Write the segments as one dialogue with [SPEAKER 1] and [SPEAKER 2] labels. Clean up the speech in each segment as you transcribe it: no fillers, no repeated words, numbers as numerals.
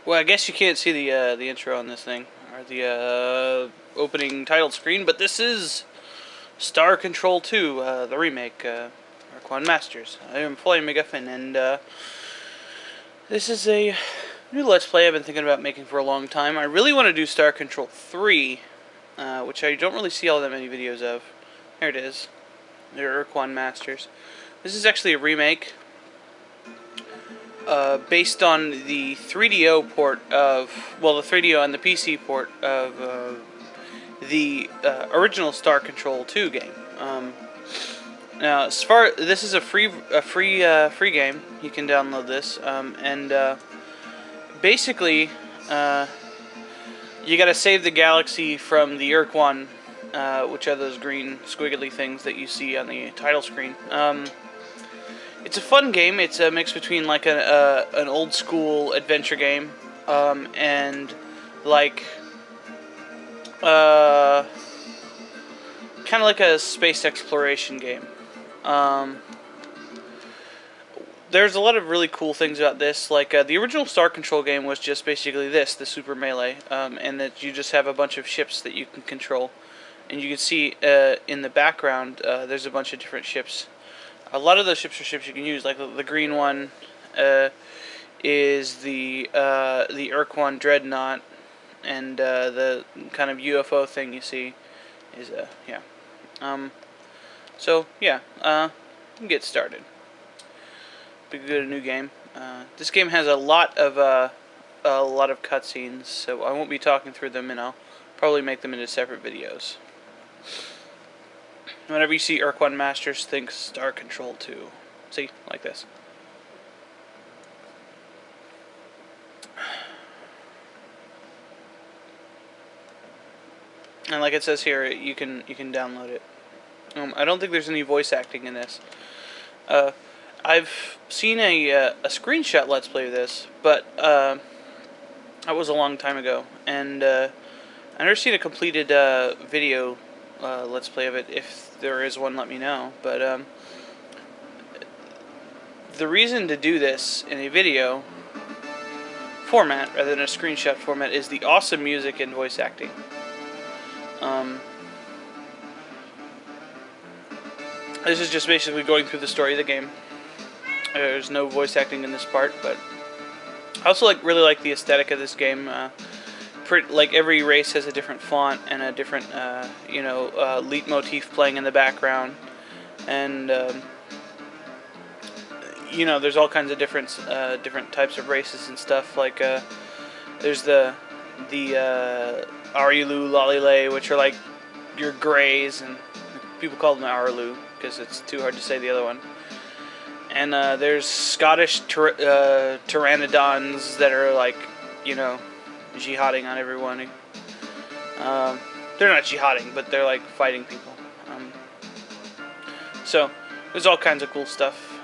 [SPEAKER 1] Well, I guess you can't see the intro on this thing or the opening title screen, but this is Star Control 2, the remake, Ur-Quan Masters. I am Floyd McGuffin, and this is a new Let's Play I've been thinking about making for a long time. I really want to do Star Control 3, which I don't really see all that many videos of. There it is. The Ur-Quan Masters. This is actually a remake. Based on the 3DO port of, well, the 3DO and the PC port of the original Star Control 2 game. Now, this is a free game. You can download this, and basically, you got to save the galaxy from the Ur-Quan, which are those green squiggly things that you see on the title screen. It's a fun game. It's a mix between like an old school adventure game and like kind of like a space exploration game. There's a lot of really cool things about this. Like the original Star Control game was just basically this, the Super Melee, and that you just have a bunch of ships that you can control, and you can see in the background there's a bunch of different ships. A lot of those ships are ships you can use. Like the green one is the Ur-Quan Dreadnought, and the kind of UFO thing you see is yeah. So yeah, get started. Be good, a new game. This game has a lot of cutscenes, so I won't be talking through them, and I'll probably make them into separate videos. Whenever you see Ur-Quan Masters, think Star Control 2. See? Like this. And like it says here, you can download it. I don't think there's any voice acting in this. I've seen a screenshot Let's Play of this, but that was a long time ago, and I've never seen a completed video Let's Play of it. If there is one, let me know. But the reason to do this in a video format rather than a screenshot format is the awesome music and voice acting. This is just basically going through the story of the game. There's no voice acting in this part, but I also really like the aesthetic of this game. Like every race has a different font and a different, leitmotif playing in the background, and there's all kinds of different types of races and stuff. Like there's the Arilu, Lalile, which are like your grays, and people call them Arlu because it's too hard to say the other one. And there's Scottish Pteranodons that are like, jihading on everyone. They're not jihading, but they're like fighting people. So there's all kinds of cool stuff.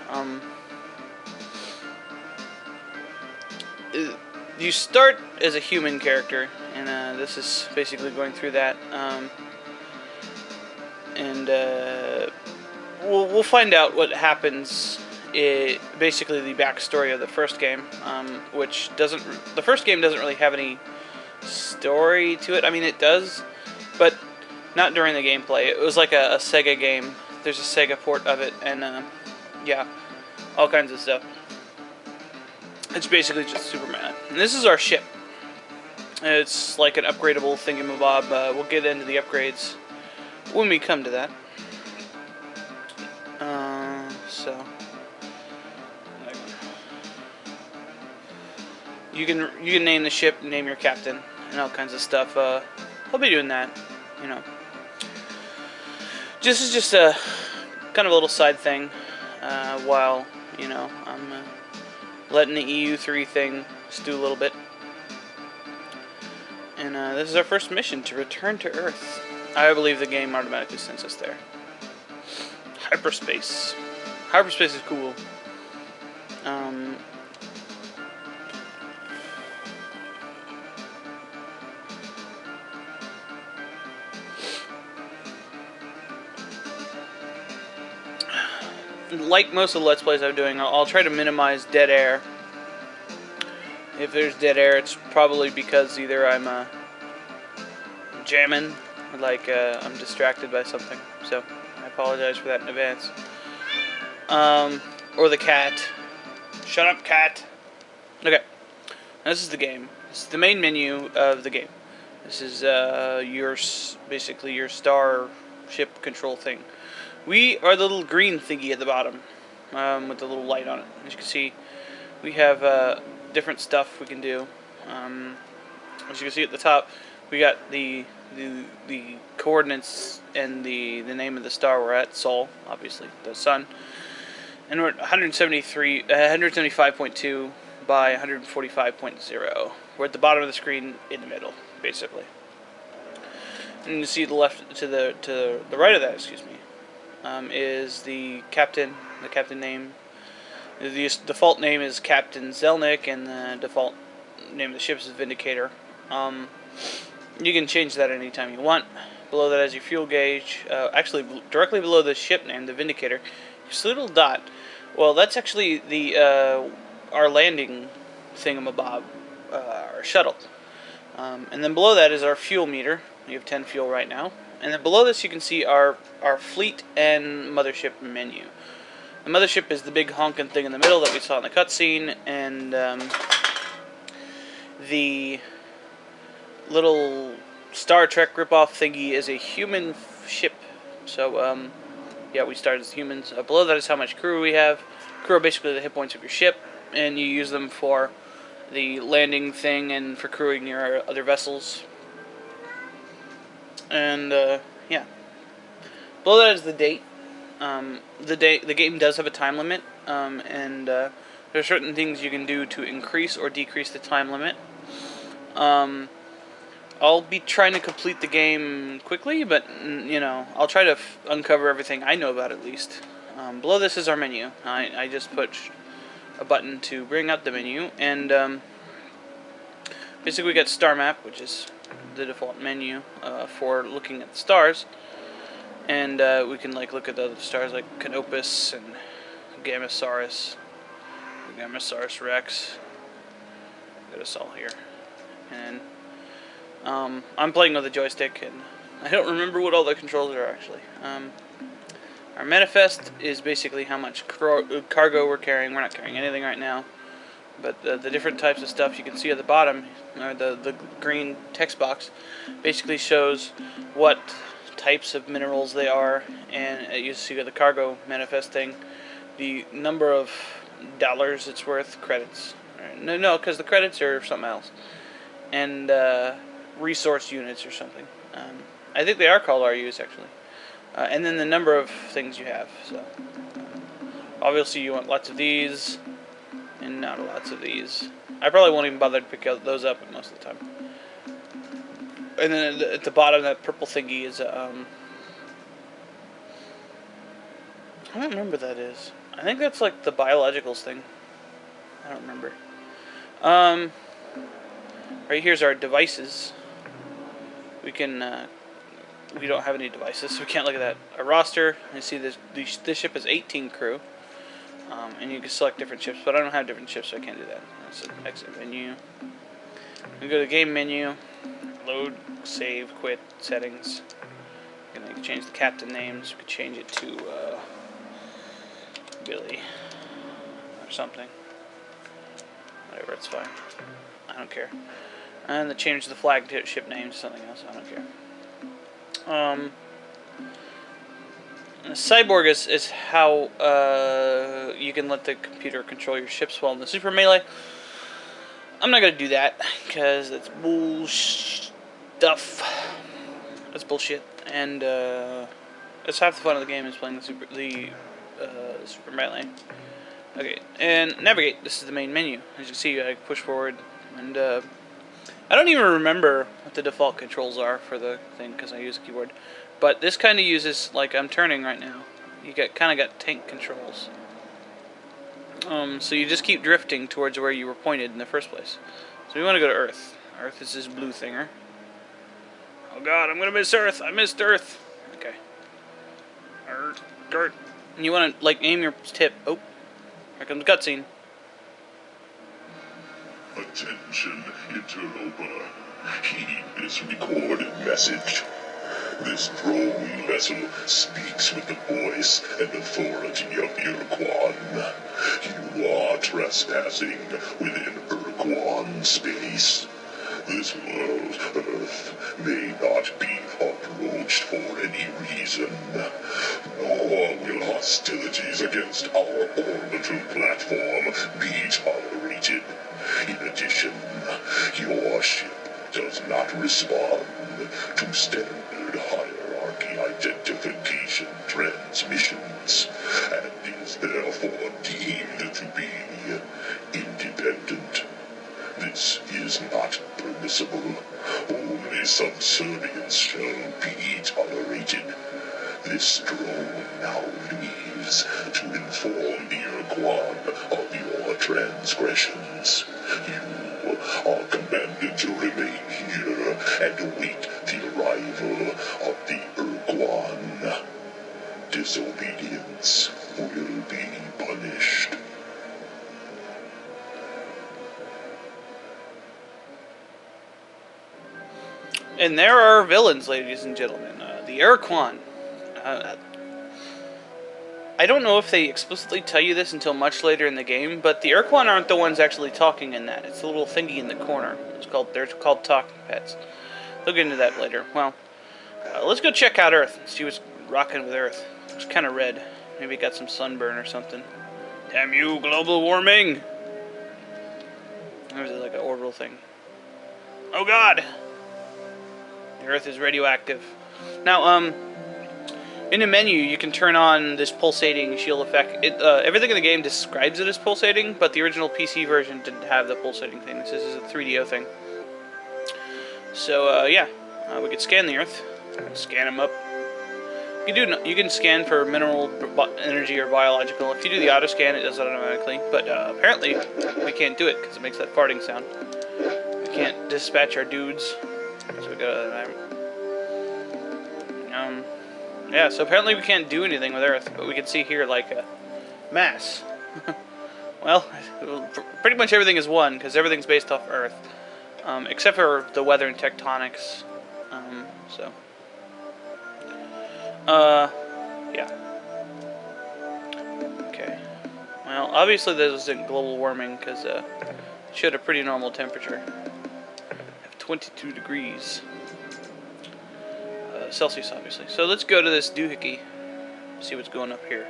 [SPEAKER 1] You start as a human character, and this is basically going through that. We'll find out what happens. Basically the backstory of the first game, which the first game doesn't really have any story to it. I mean, it does, but not during the gameplay. It was like a Sega game. There's a Sega port of it, and yeah, all kinds of stuff. It's basically just Superman. And this is our ship. It's like an upgradable thingamabob. We'll get into the upgrades when we come to that. So you can name the ship, name your captain, and all kinds of stuff. I'll be doing that, This is just a kind of a little side thing, while I'm letting the EU3 thing stew a little bit. And this is our first mission, to return to Earth. I believe the game automatically sends us there. Hyperspace. Hyperspace is cool. Like most of the Let's Plays I'm doing, I'll try to minimize dead air. If there's dead air, it's probably because either I'm jamming, or like I'm distracted by something. So I apologize for that in advance. Or the cat. Shut up, cat. Okay, this is the game. This is the main menu of the game. This is basically your star ship control thing. We are the little green thingy at the bottom, with the little light on it. As you can see, we have different stuff we can do. As you can see at the top, we got the coordinates and the name of the star we're at, Sol, obviously, the sun. And we're at 175.2 by 145.0. We're at the bottom of the screen in the middle, basically. And you see the left to the right of that, excuse me, is the captain name. The default name is Captain Zelnick, and the default name of the ship is Vindicator. You can change that anytime you want. Below that is your fuel gauge. Actually, directly below the ship name, the Vindicator, this little dot. Well, that's actually the our landing thingamabob, our shuttle. And then below that is our fuel meter. We have 10 fuel right now. And then below this you can see our fleet and mothership menu. The mothership is the big honking thing in the middle that we saw in the cutscene, and the little Star Trek ripoff thingy is a human ship. So, yeah, we start as humans. Below that is how much crew we have. Crew are basically the hit points of your ship, and you use them for the landing thing and for crewing your other vessels. And yeah, below that is the date. The game does have a time limit, and there are certain things you can do to increase or decrease the time limit. I'll be trying to complete the game quickly, but you know, I'll try to uncover everything I know about it, at least. Below this is our menu. I just pushed a button to bring up the menu, and basically we got Star Map, which is the default menu for looking at the stars, and we can like look at the other stars like Canopus and Gamasaurus Rex. Got us all here, and I'm playing with a joystick, and I don't remember what all the controls are actually. Our manifest is basically how much cargo we're carrying. We're not carrying anything right now, but the different types of stuff you can see at the bottom, or the green text box, basically shows what types of minerals they are, and you see the cargo manifest thing, the number of dollars it's worth, credits. No, because the credits are something else, and resource units or something. I think they are called RUs actually. And then the number of things you have. So obviously you want lots of these and not lots of these. I probably won't even bother to pick those up most of the time. And then at the bottom, that purple thingy is I don't remember what that is. I think that's like the biologicals thing. I don't remember. Right here's our devices. We can we don't have any devices, so we can't look at that. A roster. You see this ship has 18 crew, and you can select different ships, but I don't have different ships, so I can't do that. That's an exit menu. We go to game menu, load, save, quit, settings. You can change the captain names. You could change it to Billy or something. Whatever, it's fine. I don't care. And to change the flag to ship name to something else, I don't care. Cyborg is how you can let the computer control your ships well in the Super Melee. I'm not gonna do that because that's bullshit stuff. That's bullshit, and it's half the fun of the game is playing the Super Melee. Okay, and navigate. This is the main menu. As you can see, I push forward, and I don't even remember what the default controls are for the thing because I use a keyboard. But this kind of uses, like I'm turning right now, you kind of got tank controls. So you just keep drifting towards where you were pointed in the first place. So we want to go to Earth. Earth is this blue thinger. Oh god, I'm going to miss Earth. I missed Earth. Okay. Earth. And you want to, like, aim your tip. Oh, here comes the cutscene.
[SPEAKER 2] Attention, interloper. Heed this recorded message. This drone vessel speaks with the voice and authority of Ur-Quan. You are trespassing within Ur-Quan space. This world, Earth, may not be approached for any reason, nor will hostilities against our orbital platform be tolerated. In addition, your ship does not respond to standard hierarchy identification transmissions, and is therefore deemed to be independent. This is not permissible. Only subservience shall be tolerated. This drone now leaves to inform the Ur-Quan of your transgressions. You are commanded to remain here and await the arrival of the Ur-Quan. Disobedience will be punished.
[SPEAKER 1] And there are villains, ladies and gentlemen. The Ur-Quan. I don't know if they explicitly tell you this until much later in the game, but the Ur-Quan aren't the ones actually talking in that. It's the little thingy in the corner. They're called talking pets. They'll get into that later. Well, let's go check out Earth and see what's rocking with Earth. It's kind of red. Maybe it got some sunburn or something. Damn you, global warming! Or is it like an orbital thing? Oh God! The Earth is radioactive. Now, in the menu, you can turn on this pulsating shield effect. Everything in the game describes it as pulsating, but the original PC version didn't have the pulsating thing. This is a 3DO thing. So, yeah, we could scan the Earth, scan them up. You can scan for mineral, energy, or biological. If you do the auto scan, it does it automatically. But apparently, we can't do it because it makes that farting sound. We can't dispatch our dudes. So we go. Yeah, so apparently we can't do anything with Earth, but we can see here, like, mass. Well, pretty much everything is one, because everything's based off Earth. Except for the weather and tectonics. Yeah. Okay. Well, obviously this isn't global warming, because it showed a pretty normal temperature. 22 degrees. Celsius, obviously. So let's go to this doohickey. See what's going up here.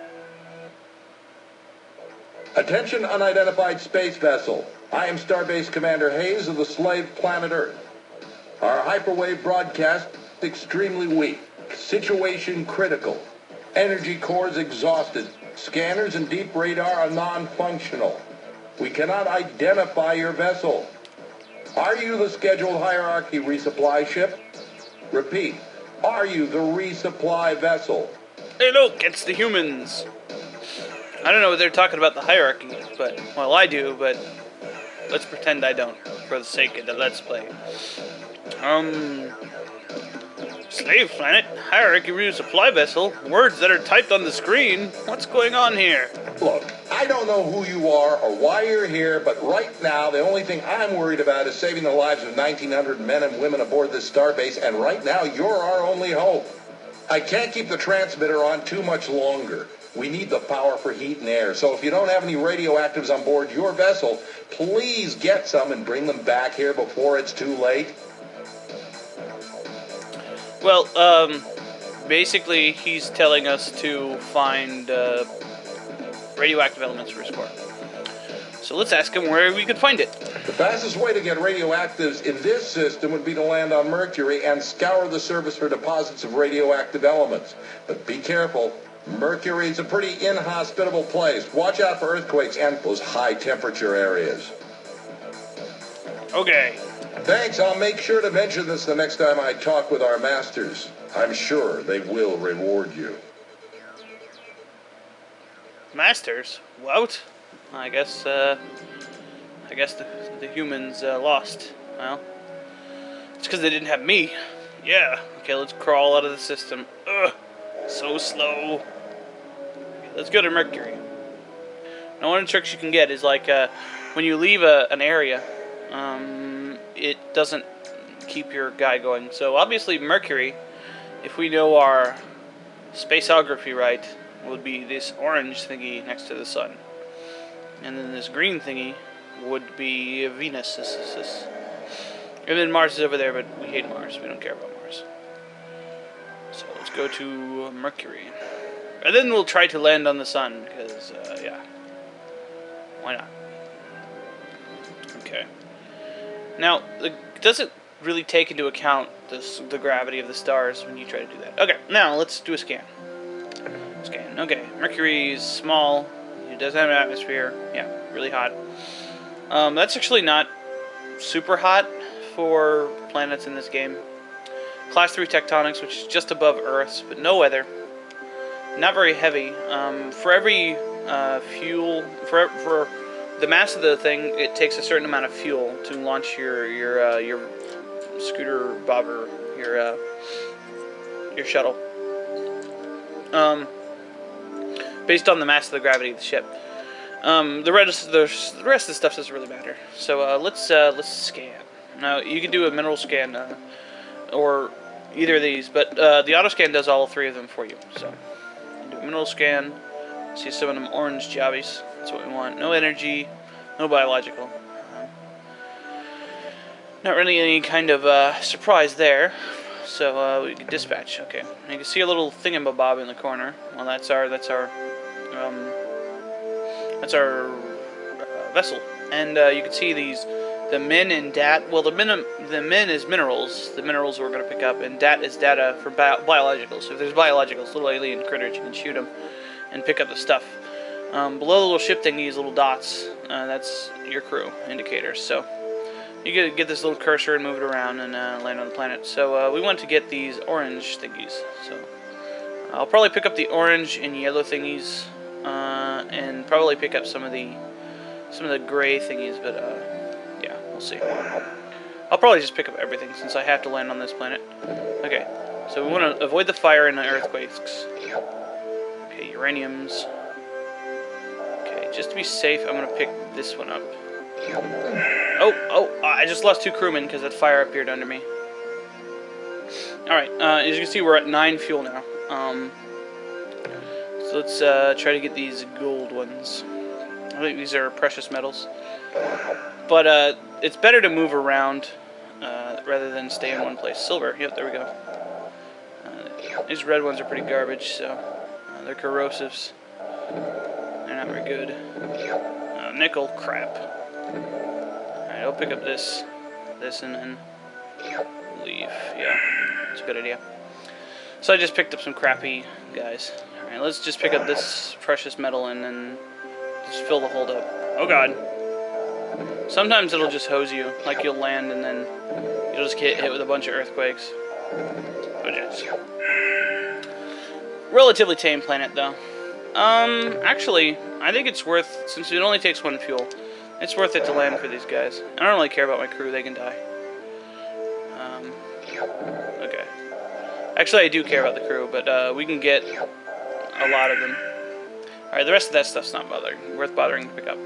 [SPEAKER 3] Attention, unidentified space vessel. I am Starbase Commander Hayes of the slave planet Earth. Our hyperwave broadcast is extremely weak. Situation critical. Energy cores exhausted. Scanners and deep radar are non-functional. We cannot identify your vessel. Are you the scheduled hierarchy resupply ship? Repeat. Are you the resupply vessel?
[SPEAKER 1] Hey look, it's the humans. I don't know what they're talking about the hierarchy, but, well, I do, but let's pretend I don't, for the sake of the Let's Play. Slave planet, hierarchy resupply vessel, words that are typed on the screen. What's going on here?
[SPEAKER 3] Look, I don't know who you are or why you're here, but right now the only thing I'm worried about is saving the lives of 1,900 men and women aboard this starbase, and right now you're our only hope. I can't keep the transmitter on too much longer. We need the power for heat and air, so if you don't have any radioactives on board your vessel, please get some and bring them back here before it's too late.
[SPEAKER 1] Well, basically he's telling us to find radioactive elements for his core. So let's ask him where we could find it.
[SPEAKER 3] The fastest way to get radioactives in this system would be to land on Mercury and scour the surface for deposits of radioactive elements. But be careful. Mercury is a pretty inhospitable place. Watch out for earthquakes and those high temperature areas.
[SPEAKER 1] Okay.
[SPEAKER 3] Thanks. I'll make sure to mention this the next time I talk with our masters. I'm sure they will reward you.
[SPEAKER 1] Masters? What? I guess the humans lost. Well, it's because they didn't have me. Yeah. Okay, let's crawl out of the system. Ugh. So slow. Okay, let's go to Mercury. Now, one of the tricks you can get is, like, when you leave an area, it doesn't keep your guy going. So obviously Mercury, if we know our spaceography right, would be this orange thingy next to the sun. And then this green thingy would be Venus. And then Mars is over there, but we hate Mars. We don't care about Mars. So let's go to Mercury. And then we'll try to land on the sun, because, yeah. Why not? Okay. Now, it doesn't really take into account the gravity of the stars when you try to do that. Okay, now let's do a scan. Scan. Okay, Mercury is small. It doesn't have an atmosphere. Yeah, really hot. That's actually not super hot for planets in this game. Class 3 tectonics, which is just above Earth's, but no weather. Not very heavy. For every fuel, for the mass of the thing, it takes a certain amount of fuel to launch your scooter bobber, your shuttle. Based on the mass of the gravity of the ship. The rest of the stuff doesn't really matter. So let's scan. Now you can do a mineral scan, or either of these, but the auto scan does all three of them for you. So do a mineral scan. See some of them orange jobbies. That's what we want. No energy, no biological. Not really any kind of surprise there. So we can dispatch. Okay, and you can see a little thingamabob in the corner. Well, that's our vessel, and you can see the min and dat. Well, the min is minerals. The minerals we're going to pick up, and dat is data for biologicals. So if there's biologicals, little alien critters, you can shoot them and pick up the stuff. Below the little ship thingies, little dots. That's your crew indicators. So you get this little cursor and move it around and land on the planet. So we want to get these orange thingies. So I'll probably pick up the orange and yellow thingies, and probably pick up some of the gray thingies. But yeah, we'll see. I'll probably just pick up everything since I have to land on this planet. Okay, so we want to avoid the fire and the earthquakes. Okay, uraniums. Okay, just to be safe, I'm gonna pick this one up. Oh, I just lost 2 crewmen because that fire appeared under me. Alright, as you can see, we're at 9 fuel now. So let's try to get these gold ones. I think these are precious metals. But it's better to move around rather than stay in one place. Silver, yep, there we go. These red ones are pretty garbage, so they're corrosives. They're not very good. Nickel, crap. Alright, I'll pick up this, and then leave. Yeah, that's a good idea. So I just picked up some crappy guys. Alright, let's just pick up this precious metal and then just fill the hold up. Oh god. Sometimes it'll just hose you, like you'll land and then you'll just get hit with a bunch of earthquakes. Oh jeez. Relatively tame planet though. Actually, I think it's worth, since it only takes 1 fuel, it's worth it to land for these guys. I don't really care about my crew, they can die. Okay. Actually, I do care about the crew, but we can get a lot of them. Alright, the rest of that stuff's not worth bothering to pick up.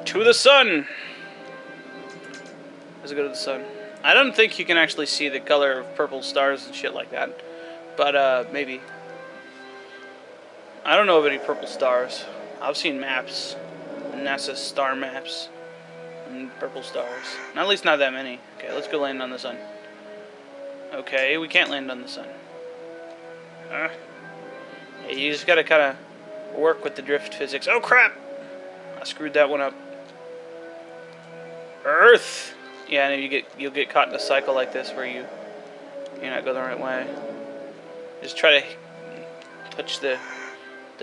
[SPEAKER 1] To the sun! Let's go to the sun. I don't think you can actually see the color of purple stars and shit like that. But, maybe. I don't know of any purple stars. I've seen maps. NASA star maps. And purple stars. At least not that many. Okay, let's go land on the sun. Okay, we can't land on the sun. Yeah, you just gotta kind of work with the drift physics. Oh crap! I screwed that one up. Earth! Yeah, and you'll get caught in a cycle like this where you're not going the right way. Just try to touch the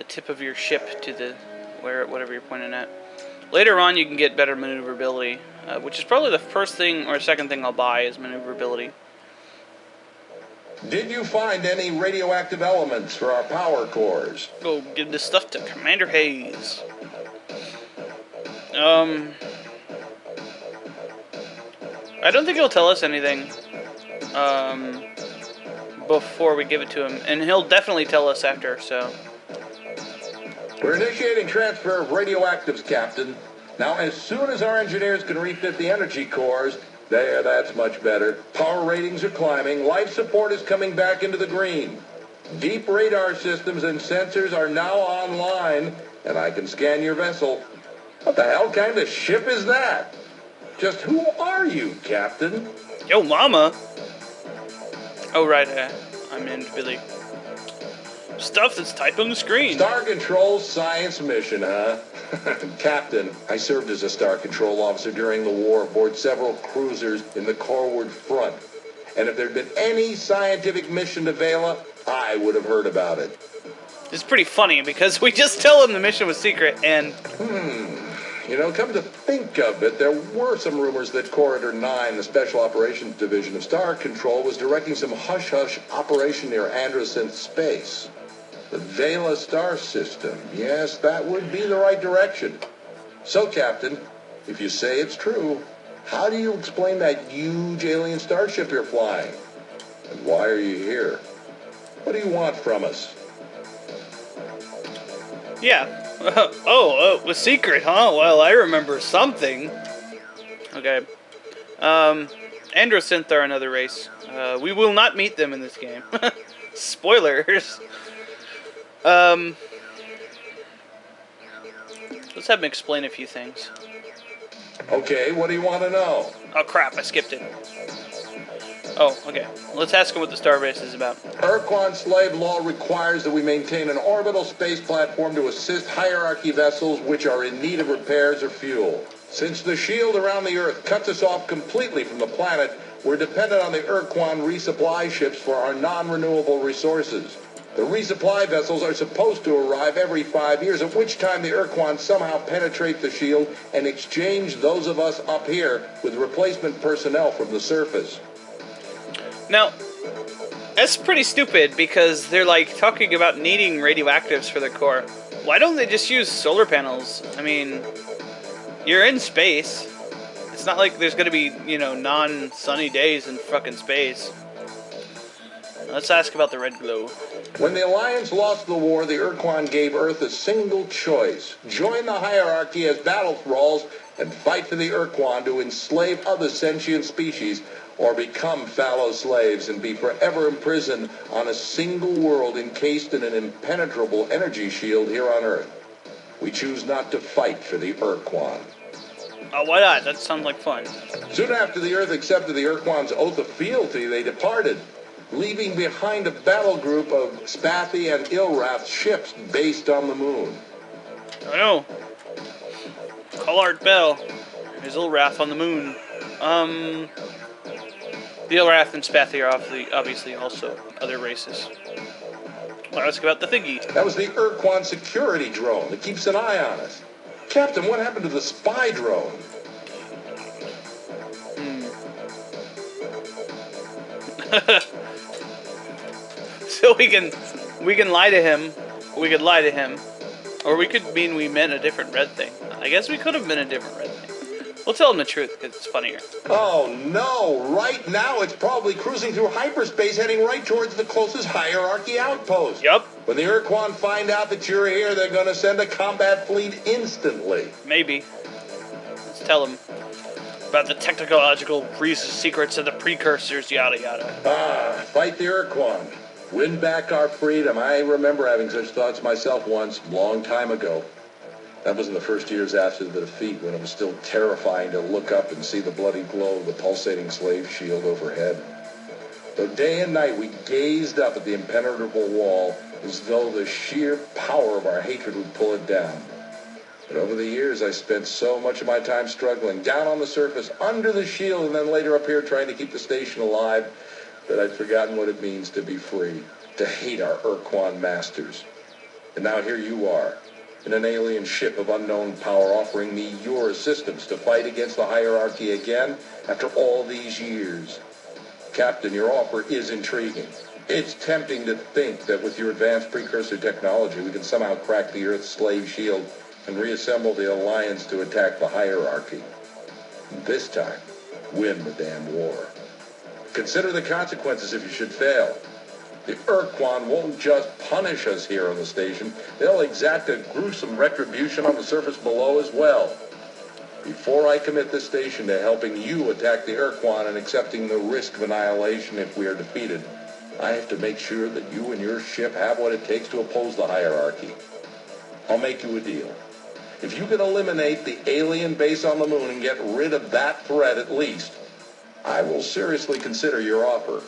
[SPEAKER 1] tip of your ship to the whatever you're pointing at. Later on, you can get better maneuverability, which is probably the first thing or second thing I'll buy is maneuverability.
[SPEAKER 3] Did you find any radioactive elements for our power cores?
[SPEAKER 1] Go give this stuff to Commander Hayes. I don't think he'll tell us anything before we give it to him, and he'll definitely tell us after, so.
[SPEAKER 3] We're initiating transfer of radioactives, Captain. Now, as soon as our engineers can refit the energy cores, there, that's much better. Power ratings are climbing. Life support is coming back into the green. Deep radar systems and sensors are now online, and I can scan your vessel. What the hell kind of ship is that? Just who are you, Captain?
[SPEAKER 1] Yo, mama. Oh, right. I'm in Billy. Stuff that's typed on the screen.
[SPEAKER 3] Star Control science mission, huh? Captain, I served as a Star Control officer during the war aboard several cruisers in the Corward Front. And if there'd been any scientific mission to Vela, I would have heard about it.
[SPEAKER 1] It's pretty funny because we just tell him the mission was secret and...
[SPEAKER 3] You know, come to think of it, there were some rumors that Corridor 9, the Special Operations Division of Star Control, was directing some hush-hush operation near Androsynth Space. The Vela star system. Yes, that would be the right direction. So, Captain, if you say it's true, how do you explain that huge alien starship you're flying? And why are you here? What do you want from us?
[SPEAKER 1] Yeah. It was secret, huh? Well, I remember something. Okay. Androsynth are another race. We will not meet them in this game. Spoilers. Let's have him explain a few things.
[SPEAKER 3] Okay, what do you want to know?
[SPEAKER 1] Oh crap, I skipped it. Oh, okay. Let's ask him what the Starbase is about.
[SPEAKER 3] Ur-Quan slave law requires that we maintain an orbital space platform to assist hierarchy vessels which are in need of repairs or fuel. Since the shield around the Earth cuts us off completely from the planet, we're dependent on the Ur-Quan resupply ships for our non-renewable resources. The resupply vessels are supposed to arrive every 5 years, at which time the Ur-Quan somehow penetrate the shield and exchange those of us up here with replacement personnel from the surface.
[SPEAKER 1] Now, that's pretty stupid because they're like talking about needing radioactives for their core. Why don't they just use solar panels? I mean, you're in space. It's not like there's gonna be, non-sunny days in fucking space. Let's ask about the red glow.
[SPEAKER 3] When the Alliance lost the war, the Ur-Quan gave Earth a single choice. Join the hierarchy as battle thralls and fight for the Ur-Quan to enslave other sentient species, or become fallow slaves and be forever imprisoned on a single world encased in an impenetrable energy shield here on Earth. We choose not to fight for the Ur-Quan.
[SPEAKER 1] Oh, why not? That sounds like fun.
[SPEAKER 3] Soon after the Earth accepted the Ur-Quan's oath of fealty, they departed, leaving behind a battle group of Spathy and Ilrath ships based on the moon.
[SPEAKER 1] I know. Call Art Bell. There's Ilrath on the moon. The Ilrath and Spathy are obviously also other races. I'll ask about the thingy.
[SPEAKER 3] That was the Ur-Quan security drone that keeps an eye on us. Captain, what happened to the spy drone?
[SPEAKER 1] So we can lie to him. We could lie to him. Or we could mean we meant a different red thing. I guess we could have been a different red thing. We'll tell him the truth because it's funnier.
[SPEAKER 3] Oh no, right now it's probably cruising through hyperspace heading right towards the closest hierarchy outpost.
[SPEAKER 1] Yup.
[SPEAKER 3] When the Ur-Quan find out that you're here, they're going to send a combat fleet instantly.
[SPEAKER 1] Maybe. Let's tell him about the technological secrets of the precursors, yada yada.
[SPEAKER 3] Fight the Ur-Quan. Win back our freedom. I remember having such thoughts myself once, long time ago. That was in the first years after the defeat, when it was still terrifying to look up and see the bloody glow of the pulsating slave shield overhead. Though day and night we gazed up at the impenetrable wall as though the sheer power of our hatred would pull it down. But over the years I spent so much of my time struggling, down on the surface, under the shield, and then later up here trying to keep the station alive, that I'd forgotten what it means to be free, to hate our Ur-Quan masters. And now here you are, in an alien ship of unknown power, offering me your assistance to fight against the hierarchy again after all these years. Captain, your offer is intriguing. It's tempting to think that with your advanced precursor technology, we can somehow crack the Earth's slave shield and reassemble the Alliance to attack the hierarchy. And this time, win the damn war. Consider the consequences if you should fail. The Ur-Quan won't just punish us here on the station. They'll exact a gruesome retribution on the surface below as well. Before I commit this station to helping you attack the Ur-Quan and accepting the risk of annihilation if we are defeated, I have to make sure that you and your ship have what it takes to oppose the hierarchy. I'll make you a deal. If you can eliminate the alien base on the moon and get rid of that threat at least, I will seriously consider your offer.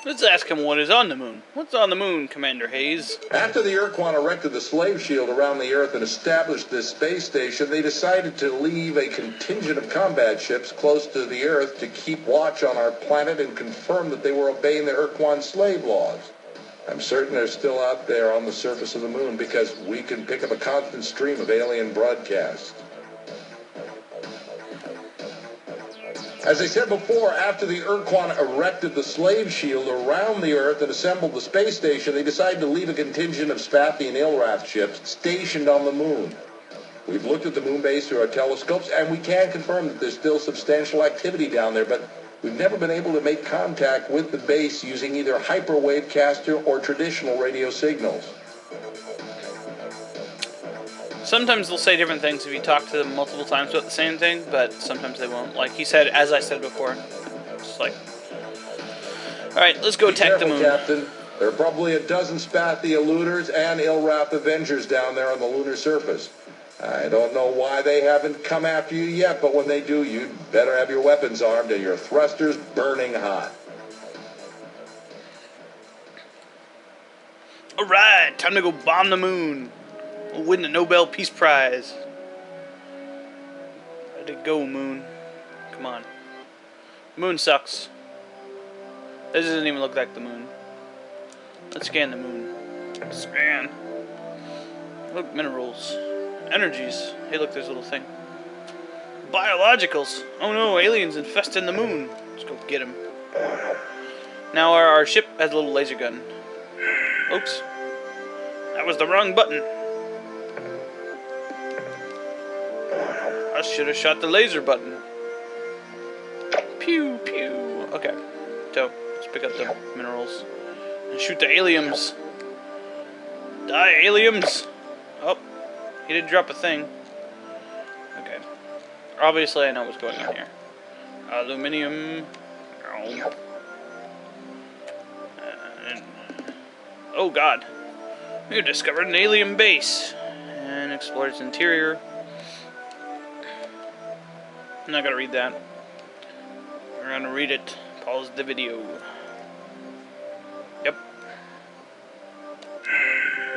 [SPEAKER 1] Let's ask him what is on the moon. What's on the moon, Commander Hayes?
[SPEAKER 3] After the Ur-Quan erected the slave shield around the Earth and established this space station, they decided to leave a contingent of combat ships close to the Earth to keep watch on our planet and confirm that they were obeying the Ur-Quan slave laws. I'm certain they're still out there on the surface of the moon because we can pick up a constant stream of alien broadcasts. As I said before, after the Ur-Quan erected the slave shield around the Earth and assembled the space station, they decided to leave a contingent of Spathi and Ilrath ships stationed on the moon. We've looked at the moon base through our telescopes, and we can confirm that there's still substantial activity down there, but we've never been able to make contact with the base using either hyperwave caster or traditional radio signals.
[SPEAKER 1] Sometimes they'll say different things if you talk to them multiple times about the same thing, but sometimes they won't. Like he said, as I said before, it's like, alright, let's go attack the moon.
[SPEAKER 3] Captain. There are probably a dozen Spathi eluders and Ilrath Avengers down there on the lunar surface. I don't know why they haven't come after you yet, but when they do, you'd better have your weapons armed and your thrusters burning hot.
[SPEAKER 1] Alright, time to go bomb the moon. We'll win the Nobel Peace Prize. Let it go, moon. Come on. Moon sucks. This doesn't even look like the moon. Let's scan the moon. Scan. Look, minerals. Energies. Hey, look, there's a little thing. Biologicals. Oh no, aliens infesting the moon. Let's go get them. Now our ship has a little laser gun. Oops. That was the wrong button. I should have shot the laser button. Pew, pew. Okay. So, let's pick up the minerals. And shoot the aliens. Die, aliens! Oh, he did drop a thing. Okay. Obviously, I know what's going on here. Aluminium. Oh, God. We discovered an alien base. And explored its interior. I'm not gonna read that. We're gonna read it. Pause the video. Yep.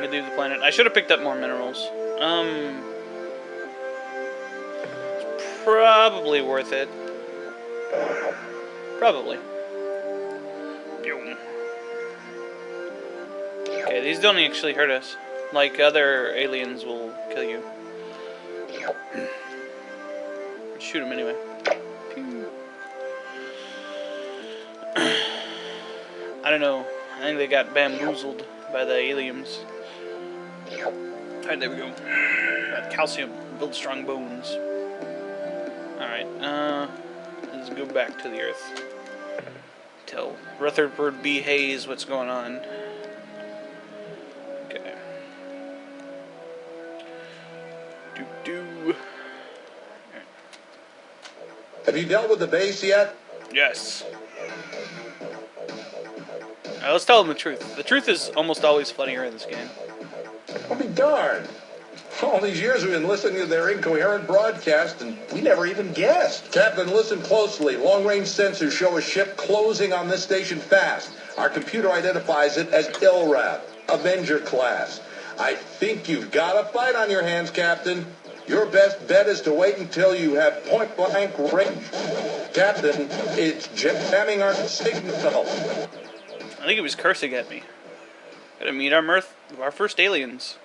[SPEAKER 1] We leave the planet. I should have picked up more minerals. It's probably worth it. Probably. Okay, these don't actually hurt us. Like other aliens will kill you. Shoot him anyway. Pew. I don't know. I think they got bamboozled by the aliens. Alright, there we go. Got calcium. Build strong bones. Alright, let's go back to the Earth. Tell Rutherford B. Hayes what's going on. Okay. Do.
[SPEAKER 3] Have you dealt with the base yet?
[SPEAKER 1] Yes. Let's tell them the truth. The truth is almost always funnier in this game.
[SPEAKER 3] I'll be darned. All these years we've been listening to their incoherent broadcast, and we never even guessed. Captain, listen closely. Long-range sensors show a ship closing on this station fast. Our computer identifies it as Ilrath, Avenger class. I think you've got a fight on your hands, Captain. Your best bet is to wait until you have point-blank range. Captain, it's jamming our signal.
[SPEAKER 1] I think it was cursing at me. Gotta meet our first aliens.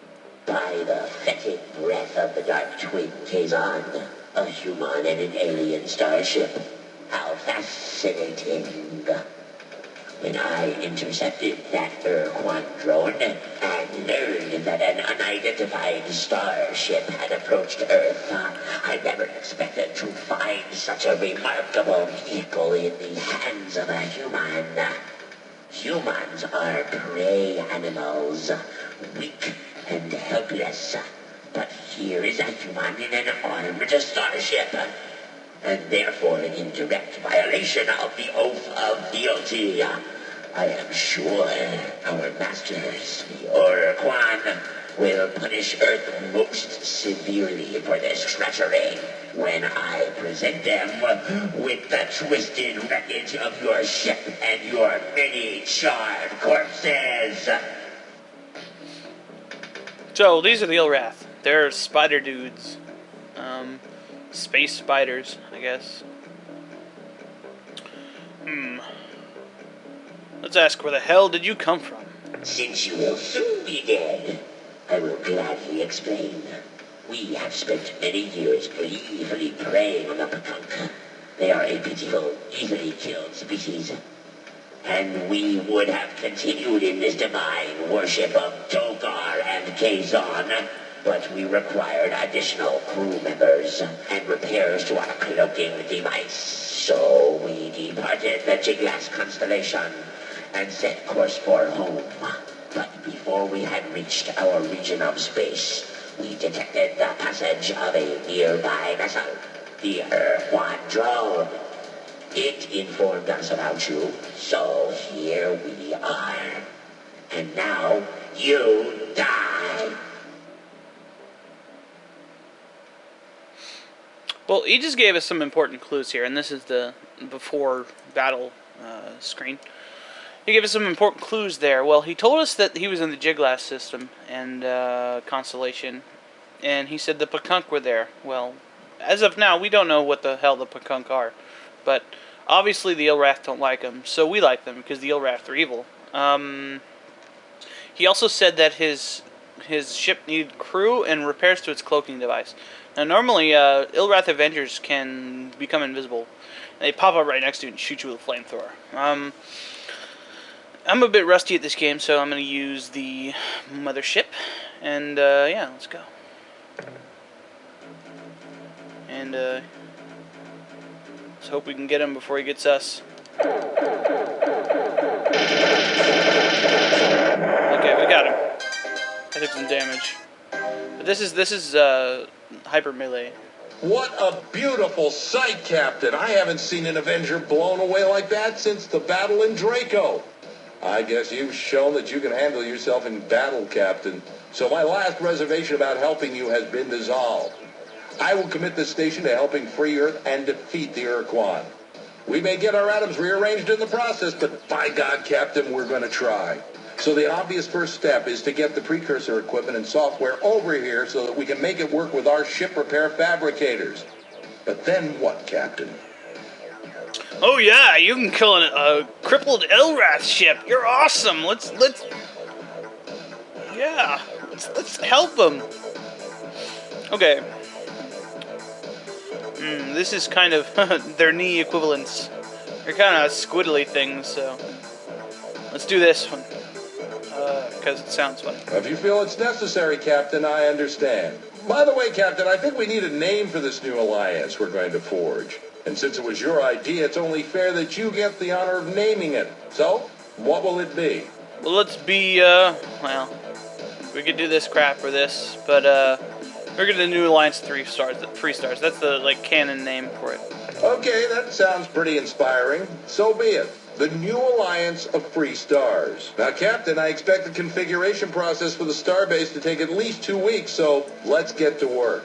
[SPEAKER 4] By the fetid breath of the dark twin Kazon, a human and an alien starship. How fascinating. When I intercepted that Ur-Quan drone and learned that an unidentified starship had approached Earth, I never expected to find such a remarkable vehicle in the hands of a human. Humans are prey animals, weak and helpless. But here is a human in an armored starship, and therefore in direct violation of the oath of fealty. I am sure our masters, the Ur-Quan, will punish Earth most severely for this treachery when I present them with the twisted wreckage of your ship and your many charred corpses.
[SPEAKER 1] So these are the Ilrath. They're spider dudes. Space spiders, I guess. Let's ask, where the hell did you come from?
[SPEAKER 4] Since you will soon be dead, I will gladly explain. We have spent many years gleefully preying on the Pakunk. They are a pitiful, easily killed species. And we would have continued in this divine worship of Togar and Kazon, but we required additional crew members and repairs to our cloaking device. So we departed the Jiglass constellation and set course for home. But before we had reached our region of space, we detected the passage of a nearby vessel, the Ur-Quan drone. It informed us about you, so here we are. And now, you die.
[SPEAKER 1] Well, he just gave us some important clues here, and this is the before battle screen. He gave us some important clues there. Well, he told us that he was in the Jiglass system and constellation, and he said the Pakunk were there. Well, as of now, we don't know what the hell the Pakunk are, but obviously the Ilrath don't like them, so we like them because the Ilrath are evil. He also said that his ship needed crew and repairs to its cloaking device. Now, normally, Ilrath Avengers can become invisible. They pop up right next to you and shoot you with a flamethrower. I'm a bit rusty at this game, so I'm going to use the mothership. And, yeah, let's go. And, let's hope we can get him before he gets us. Okay, we got him. I took some damage. But this is hyper melee.
[SPEAKER 3] What a beautiful sight, Captain. I haven't seen an Avenger blown away like that since the battle in Draco. I guess you've shown that you can handle yourself in battle, Captain. So my last reservation about helping you has been dissolved. I will commit this station to helping free Earth and defeat the Ur-Quan. We may get our atoms rearranged in the process, but by God, Captain, we're going to try. So the obvious first step is to get the precursor equipment and software over here so that we can make it work with our ship repair fabricators. But then what, Captain?
[SPEAKER 1] Oh yeah, you can kill a crippled Ilrath ship. You're awesome. Let's help them. Okay. This is kind of their knee equivalents. They're kind of squiddly things, so let's do this one. Because it sounds funny.
[SPEAKER 3] If you feel it's necessary, Captain, I understand. By the way, Captain, I think we need a name for this new alliance we're going to forge. And since it was your idea, it's only fair that you get the honor of naming it. So, what will it be?
[SPEAKER 1] Well, let's be, well, we could do this crap or this, but, we're gonna do New Alliance 3 stars. That's the, like, canon name for it.
[SPEAKER 3] Okay, that sounds pretty inspiring. So be it. The New Alliance of Free Stars. Now, Captain, I expect the configuration process for the Starbase to take at least 2 weeks, so let's get to work.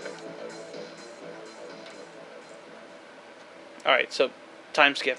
[SPEAKER 1] Alright, so, time skip.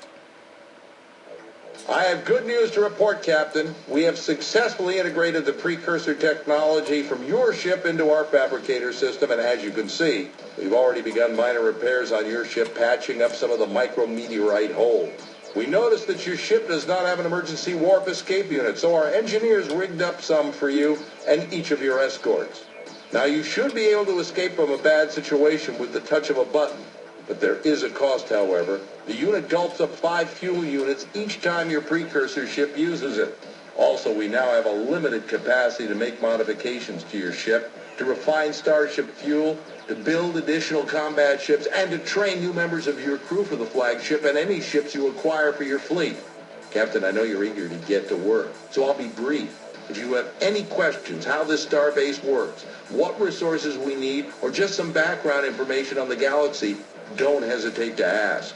[SPEAKER 3] I have good news to report, Captain. We have successfully integrated the precursor technology from your ship into our fabricator system, and as you can see, we've already begun minor repairs on your ship, patching up some of the micrometeorite holes. We noticed that your ship does not have an emergency warp escape unit, so our engineers rigged up some for you and each of your escorts. Now, you should be able to escape from a bad situation with the touch of a button. But there is a cost, however. The unit gulps up 5 fuel units each time your precursor ship uses it. Also, we now have a limited capacity to make modifications to your ship, to refine Starship fuel, to build additional combat ships, and to train new members of your crew for the flagship and any ships you acquire for your fleet. Captain, I know you're eager to get to work, so I'll be brief. If you have any questions how this starbase works, what resources we need, or just some background information on the galaxy, don't hesitate to ask.